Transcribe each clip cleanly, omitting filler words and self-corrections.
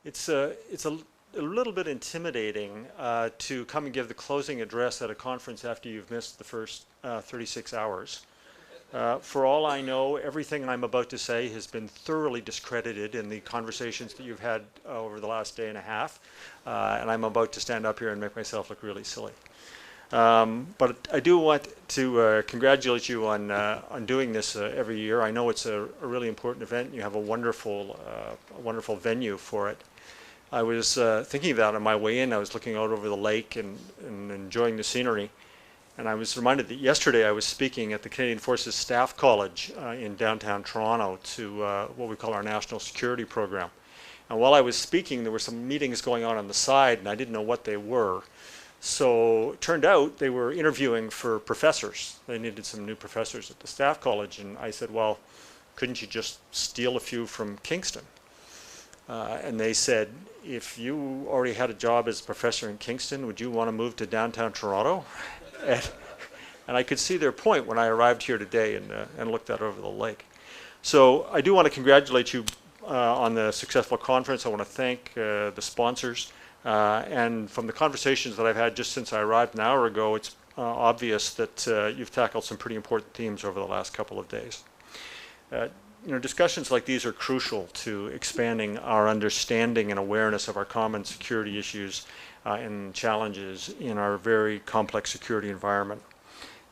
It's a little bit intimidating to come and give the closing address at a conference after you've missed the first 36 hours. For all I know, everything I'm about to say has been thoroughly discredited in the conversations that you've had over the last day and a half, and I'm about to stand up here and make myself look really silly. But I do want to congratulate you on doing this every year. I know it's a really important event. You have a wonderful venue for it. I was thinking of that on my way in. I was looking out over the lake and enjoying the scenery. And I was reminded that yesterday I was speaking at the Canadian Forces Staff College in downtown Toronto to what we call our National Security Program. And while I was speaking, there were some meetings going on the side, and I didn't know what they were. So it turned out they were interviewing for professors. They needed some new professors at the Staff College. And I said, well, couldn't you just steal a few from Kingston? And they said, if you already had a job as a professor in Kingston, would you want to move to downtown Toronto? And I could see their point when I arrived here today and looked out over the lake. So I do want to congratulate you on the successful conference. I want to thank the sponsors. And from the conversations that I've had just since I arrived an hour ago, it's obvious that you've tackled some pretty important themes over the last couple of days. Discussions like these are crucial to expanding our understanding and awareness of our common security issues and challenges in our very complex security environment.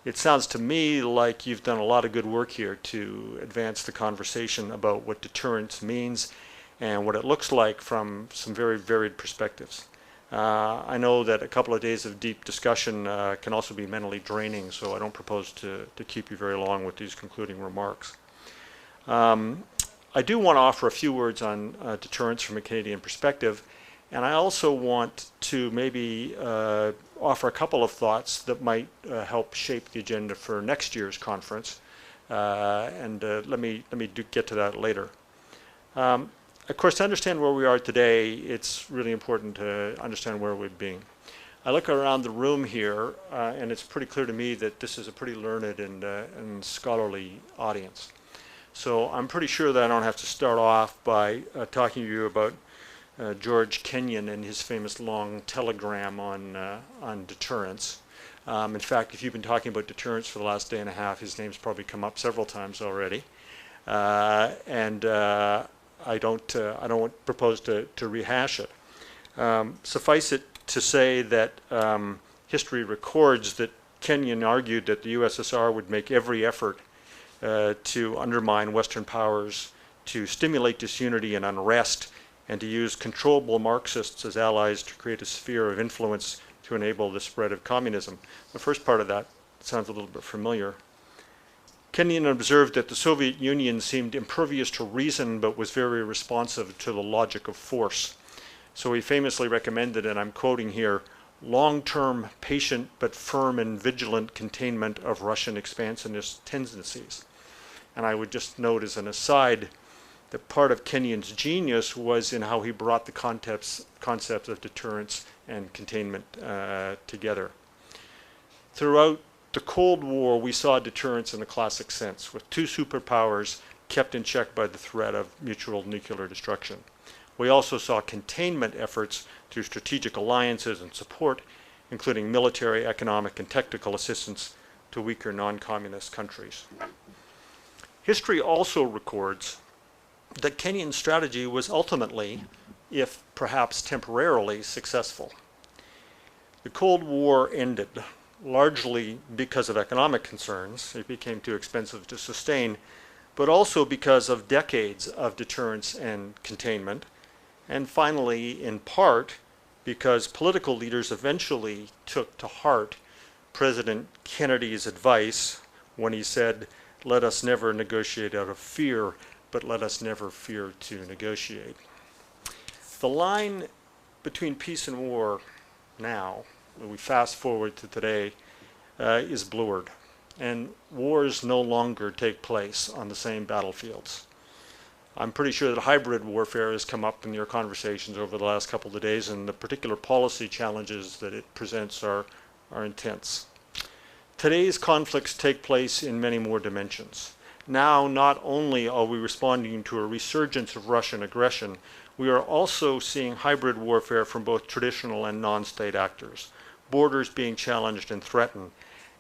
It sounds to me like you've done a lot of good work here to advance the conversation about what deterrence means and what it looks like from some very varied perspectives. I know that a couple of days of deep discussion can also be mentally draining, so I don't propose to keep you very long with these concluding remarks. I do want to offer a few words on deterrence from a Canadian perspective, and I also want to maybe offer a couple of thoughts that might help shape the agenda for next year's conference, and let me get to that later. Of course, to understand where we are today, it's really important to understand where we've been. I look around the room here, and it's pretty clear to me that this is a pretty learned and scholarly audience. So I'm pretty sure that I don't have to start off by talking to you about George Kenyon and his famous long telegram on deterrence. In fact, if you've been talking about deterrence for the last day and a half, his name's probably come up several times already. I don't propose to rehash it. Suffice it to say that history records that Kenyon argued that the USSR would make every effort to undermine Western powers, to stimulate disunity and unrest, and to use controllable Marxists as allies to create a sphere of influence to enable the spread of communism. The first part of that sounds a little bit familiar. Kenyon observed that the Soviet Union seemed impervious to reason but was very responsive to the logic of force. So he famously recommended, and I'm quoting here, long-term, patient but firm and vigilant containment of Russian expansionist tendencies. And I would just note as an aside that part of Kenyon's genius was in how he brought the concepts of deterrence and containment together. Throughout the Cold War, we saw deterrence in the classic sense, with two superpowers kept in check by the threat of mutual nuclear destruction. We also saw containment efforts through strategic alliances and support, including military, economic, and technical assistance to weaker non-communist countries. History also records that Kenyon's strategy was ultimately, if perhaps temporarily, successful. The Cold War ended largely because of economic concerns. It became too expensive to sustain, but also because of decades of deterrence and containment, and finally, in part, because political leaders eventually took to heart President Kennedy's advice when he said, "Let us never negotiate out of fear, but let us never fear to negotiate." The line between peace and war now, when we fast forward to today, is blurred, and wars no longer take place on the same battlefields. I'm pretty sure that hybrid warfare has come up in your conversations over the last couple of days, and the particular policy challenges that it presents are intense. Today's conflicts take place in many more dimensions. Now, not only are we responding to a resurgence of Russian aggression, We are also seeing hybrid warfare from both traditional and non-state actors, borders being challenged and threatened,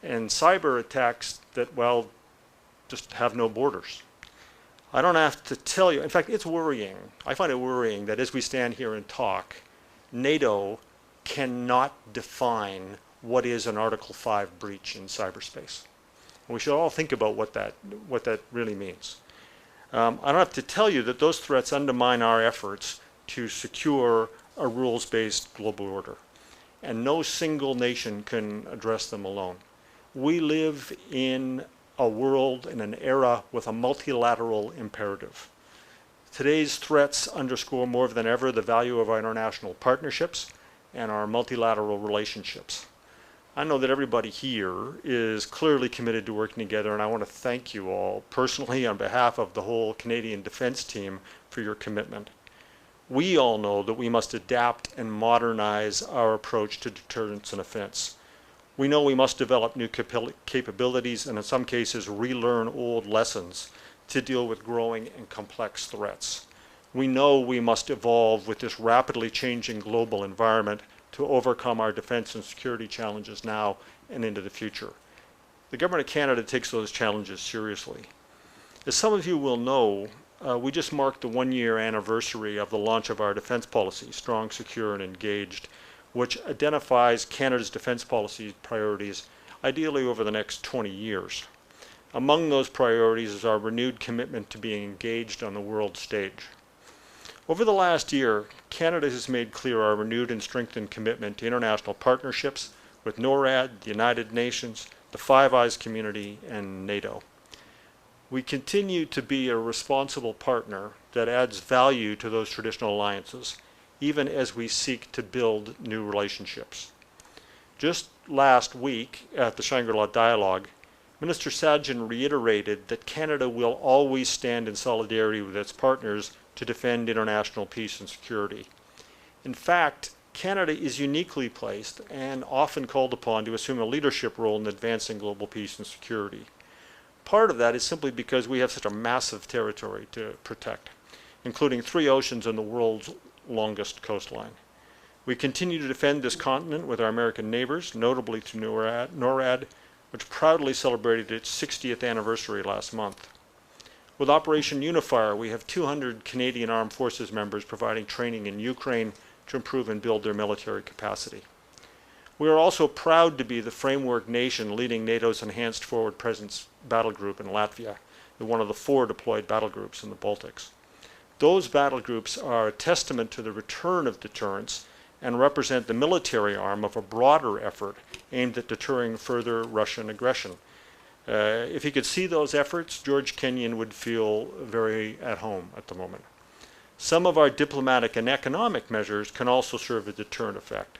and cyber attacks that, well, just have no borders. I don't have to tell you, in fact, it's worrying. I find it worrying that as we stand here and talk, NATO cannot define what is an Article 5 breach in cyberspace. And we should all think about what that really means. I don't have to tell you that those threats undermine our efforts to secure a rules-based global order. And no single nation can address them alone. We live in a world, in an era with a multilateral imperative. Today's threats underscore more than ever the value of our international partnerships and our multilateral relationships. I know that everybody here is clearly committed to working together, and I want to thank you all personally on behalf of the whole Canadian Defence Team for your commitment. We all know that we must adapt and modernize our approach to deterrence and offense. We know we must develop new capabilities and in some cases relearn old lessons to deal with growing and complex threats. We know we must evolve with this rapidly changing global environment to overcome our defense and security challenges now and into the future. The Government of Canada takes those challenges seriously. As some of you will know, we just marked the one-year anniversary of the launch of our defense policy, Strong, Secure, and Engaged, which identifies Canada's defense policy priorities ideally over the next 20 years. Among those priorities is our renewed commitment to being engaged on the world stage. Over the last year, Canada has made clear our renewed and strengthened commitment to international partnerships with NORAD, the United Nations, the Five Eyes community, and NATO. We continue to be a responsible partner that adds value to those traditional alliances, even as we seek to build new relationships. Just last week at the Shangri-La Dialogue, Minister Sajjan reiterated that Canada will always stand in solidarity with its partners to defend international peace and security. In fact, Canada is uniquely placed and often called upon to assume a leadership role in advancing global peace and security. Part of that is simply because we have such a massive territory to protect, including 3 oceans and the world's longest coastline. We continue to defend this continent with our American neighbors, notably through NORAD, which proudly celebrated its 60th anniversary last month. With Operation Unifier, we have 200 Canadian Armed Forces members providing training in Ukraine to improve and build their military capacity. We are also proud to be the framework nation leading NATO's Enhanced Forward Presence battle group in Latvia, one of the 4 deployed battle groups in the Baltics. Those battle groups are a testament to the return of deterrence and represent the military arm of a broader effort aimed at deterring further Russian aggression. If he could see those efforts, George Kenyon would feel very at home at the moment. Some of our diplomatic and economic measures can also serve a deterrent effect.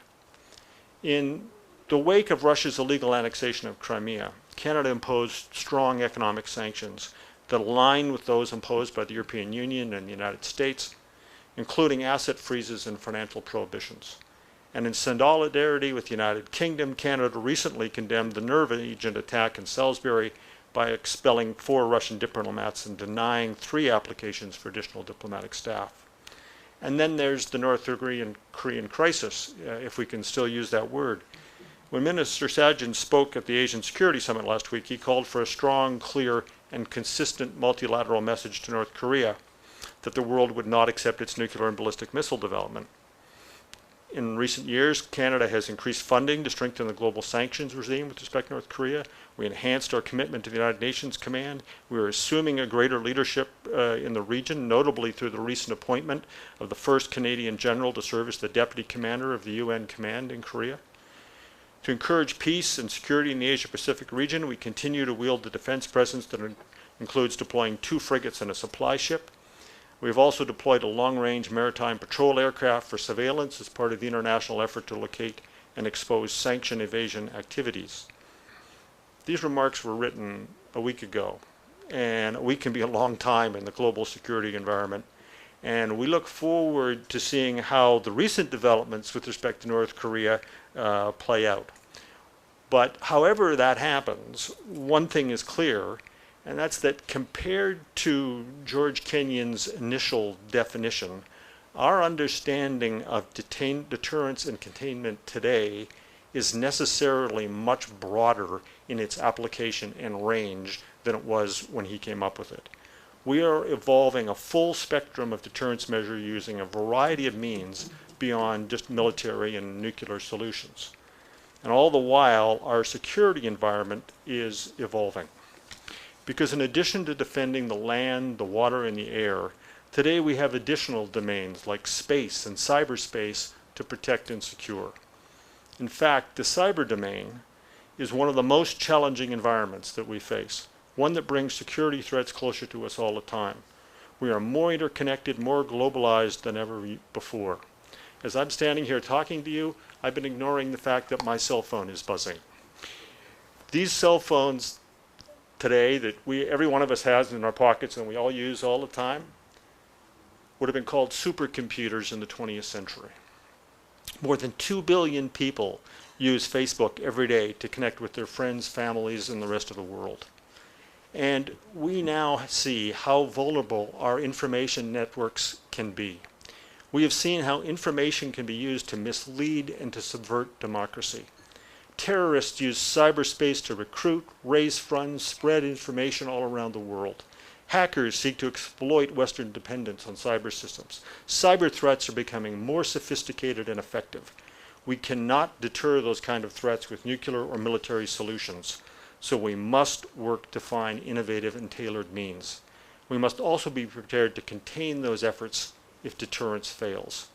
In the wake of Russia's illegal annexation of Crimea, Canada imposed strong economic sanctions that align with those imposed by the European Union and the United States, including asset freezes and financial prohibitions. And in solidarity with the United Kingdom, Canada recently condemned the nerve agent attack in Salisbury by expelling 4 Russian diplomats and denying 3 applications for additional diplomatic staff. And then there's the North Korean crisis, if we can still use that word. When Minister Sajjan spoke at the Asian Security Summit last week, he called for a strong, clear, and consistent multilateral message to North Korea that the world would not accept its nuclear and ballistic missile development. In recent years, Canada has increased funding to strengthen the global sanctions regime with respect to North Korea. We enhanced our commitment to the United Nations Command. We are assuming a greater leadership in the region, notably through the recent appointment of the first Canadian general to serve as the deputy commander of the UN Command in Korea. To encourage peace and security in the Asia-Pacific region, we continue to wield the defense presence that includes deploying 2 frigates and a supply ship. We have also deployed a long-range maritime patrol aircraft for surveillance as part of the international effort to locate and expose sanction evasion activities. These remarks were written a week ago, and a week can be a long time in the global security environment. And we look forward to seeing how the recent developments with respect to North Korea play out. But however that happens, one thing is clear, and that's that compared to George Kenyon's initial definition Our understanding of deterrence and containment today is necessarily much broader in its application and range than it was when he came up with it. We are evolving a full spectrum of deterrence measure using a variety of means beyond just military and nuclear solutions. And all the while, our security environment is evolving. Because in addition to defending the land, the water, and the air, today we have additional domains like space and cyberspace to protect and secure. In fact, the cyber domain is one of the most challenging environments that we face, one that brings security threats closer to us all the time. We are more interconnected, more globalized than ever before. As I'm standing here talking to you, I've been ignoring the fact that my cell phone is buzzing. These cell phones today that every one of us has in our pockets and we all use all the time would have been called supercomputers in the 20th century. More than 2 billion people use Facebook every day to connect with their friends, families, and the rest of the world. And we now see how vulnerable our information networks can be. We have seen how information can be used to mislead and to subvert democracy. Terrorists use cyberspace to recruit, raise funds, spread information all around the world. Hackers seek to exploit Western dependence on cyber systems. Cyber threats are becoming more sophisticated and effective. We cannot deter those kind of threats with nuclear or military solutions, so we must work to find innovative and tailored means. We must also be prepared to contain those efforts if deterrence fails.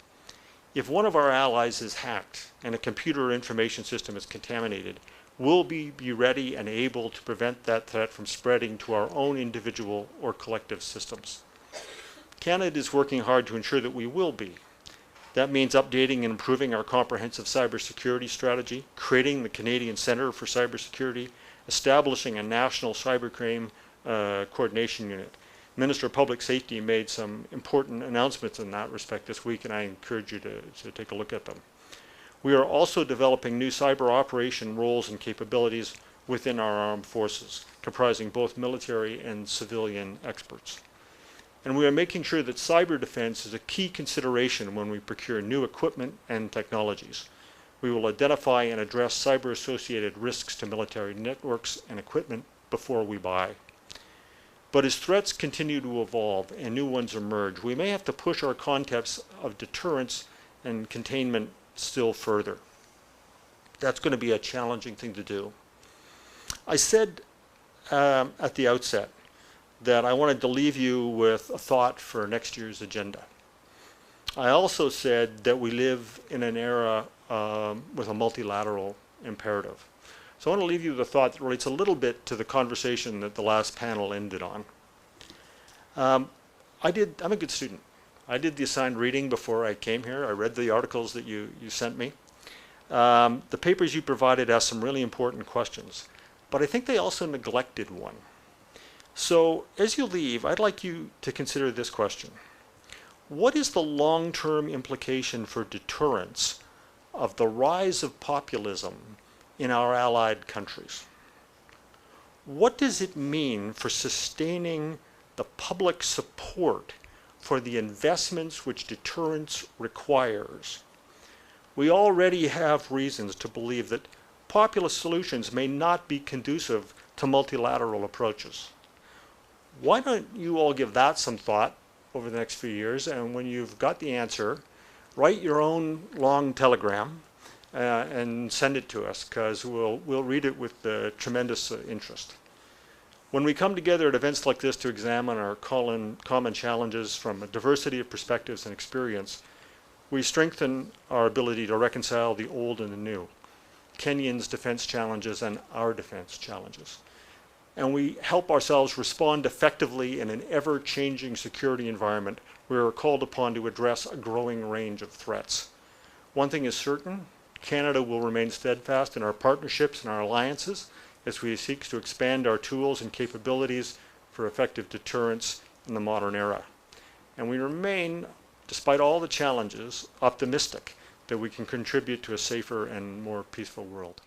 If one of our allies is hacked and a computer or information system is contaminated, will we be ready and able to prevent that threat from spreading to our own individual or collective systems? Canada is working hard to ensure that we will be. That means updating and improving our comprehensive cybersecurity strategy, creating the Canadian Centre for Cybersecurity, establishing a national cybercrime coordination unit. Minister of Public Safety made some important announcements in that respect this week, and I encourage you to take a look at them. We are also developing new cyber operation roles and capabilities within our armed forces, comprising both military and civilian experts. And we are making sure that cyber defense is a key consideration when we procure new equipment and technologies. We will identify and address cyber-associated risks to military networks and equipment before we buy. But as threats continue to evolve and new ones emerge, we may have to push our concepts of deterrence and containment still further. That's going to be a challenging thing to do. I said at the outset that I wanted to leave you with a thought for next year's agenda. I also said that we live in an era with a multilateral imperative. So I want to leave you with a thought that relates a little bit to the conversation that the last panel ended on. I'm a good student. I did the assigned reading before I came here. I read the articles that you sent me. The papers you provided asked some really important questions, but I think they also neglected one. So as you leave, I'd like you to consider this question. What is the long-term implication for deterrence of the rise of populism in our allied countries? What does it mean for sustaining the public support for the investments which deterrence requires? We already have reasons to believe that populist solutions may not be conducive to multilateral approaches. Why don't you all give that some thought over the next few years, and when you've got the answer, write your own long telegram and send it to us, because we'll read it with tremendous interest. When we come together at events like this to examine our common challenges from a diversity of perspectives and experience, we strengthen our ability to reconcile the old and the new, Kenyans' defense challenges and our defense challenges. And we help ourselves respond effectively in an ever-changing security environment where we're called upon to address a growing range of threats. One thing is certain, Canada will remain steadfast in our partnerships and our alliances as we seek to expand our tools and capabilities for effective deterrence in the modern era. And we remain, despite all the challenges, optimistic that we can contribute to a safer and more peaceful world.